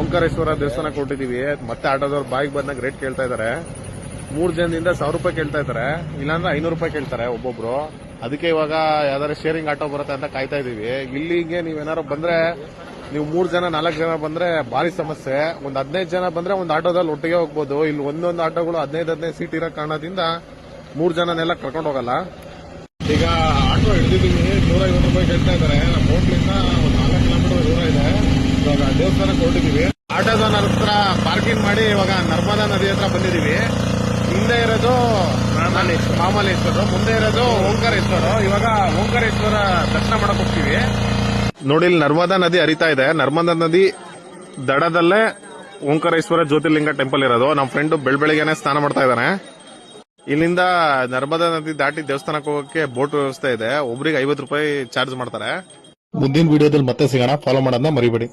ಓಂಕಾರೇಶ್ವರ ದೇವಸ್ಥಾನಕ್ಕೆ ಹೊರಟಿದೀವಿ. ಮತ್ತೆ ಆಟೋದವ್ರು ಬಾಯಿಗೆ ಬಂದಾಗ ರೇಟ್ ಕೇಳ್ತಾ ಇದಾರೆ. 3 ಜನದಿಂದ 1000 ರೂಪಾಯಿ ಕೇಳ್ತಾ ಇದಾರೆ, ಇಲ್ಲಾಂದ್ರೆ 500 ರೂಪಾಯಿ ಕೇಳ್ತಾರೆ ಒಬ್ಬೊಬ್ರು. ಅದಕ್ಕೆ ಇವಾಗ ಯಾವ್ದಾದ್ರು ಶೇರಿಂಗ್ ಆಟೋ ಬರುತ್ತೆ ಅಂತ ಕಾಯ್ತಾ ಇದೀವಿ. ಇಲ್ಲಿಗೆ ನೀವೇನಾರು ಬಂದ್ರೆ, ನೀವು 3 ಜನ 4 ಜನ ಬಂದ್ರೆ ಭಾರಿ ಸಮಸ್ಯೆ. ಒಂದ್ 15 ಜನ ಬಂದ್ರೆ ಒಂದ್ ಆಟೋದಲ್ಲಿ ಒಟ್ಟಿಗೆ ಹೋಗ್ಬೋದು. ಇಲ್ಲಿ ಒಂದೊಂದು ಆಟೋಗಳು 15 ಸೀಟ್ ಇರೋ ಕಾರಣದಿಂದ 3 ಜನನೆಲ್ಲ ಕರ್ಕೊಂಡು ಹೋಗಲ್ಲ. ಈಗ ಆಟೋ ಹಿಡಿದಿದ್ದೀವಿ, 150 ರೂಪಾಯಿ ಕೇಳ್ತಾ ಇದಾರೆ. ನಮ್ಮ ಹೋಟ್ಲಿಂದ ಒಂದು 4 ಕಿಲೋಮೀಟರ್ ದೂರ ಇದೆ. ಇವಾಗ ದೇವಸ್ಥಾನಕ್ಕೆ ಹೊರಟಿದೀವಿ. ಆಟೋದ ಹತ್ರ ಪಾರ್ಕಿಂಗ್ ಮಾಡಿ ಇವಾಗ ನರ್ಮದಾ ನದಿ ಹತ್ರ ಬಂದಿದೀವಿ. ಹಿಂದೆ ಇರೋದು ಮಾಮಲೇಶ್ವರ, ಮುಂದೆ ಇರೋದು ಓಂಕಾರೇಶ್ವರ. ಇವಾಗ ಓಂಕಾರೇಶ್ವರ ದರ್ಶನ ಮಾಡಕ್ ಹೋಗ್ತೀವಿ. ನೋಡಿ, ಇಲ್ಲಿ ನರ್ಮದಾ ನದಿ ಹರಿತಾ ಇದೆ. ನರ್ಮದಾ ನದಿ ದಡದಲ್ಲೇ ಓಂಕಾರೇಶ್ವರ ಜ್ಯೋತಿರ್ಲಿಂಗ ಟೆಂಪಲ್ ಇರೋದು. ನಮ್ಮ ಫ್ರೆಂಡ್ ಬೆಳಬೆಳಿಗ್ಗೆನೆ ಸ್ನಾನ ಮಾಡ್ತಾ ಇದ್ದಾನೆ. ಇಲ್ಲಿಂದ ನರ್ಮದಾ ನದಿ ದಾಟಿ ದೇವಸ್ಥಾನಕ್ಕೆ ಹೋಗಕ್ಕೆ ಬೋಟ್ ವ್ಯವಸ್ಥೆ ಇದೆ. ಒಬ್ರಿಗೆ 50 ರೂಪಾಯಿ ಚಾರ್ಜ್ ಮಾಡ್ತಾರೆ. ಮುಂದಿನ ವಿಡಿಯೋದಲ್ಲಿ ಮತ್ತೆ ಸಿಗೋಣ. ಫಾಲೋ ಮಾಡೋದನ್ನ ಮರಿಬೇಡಿ.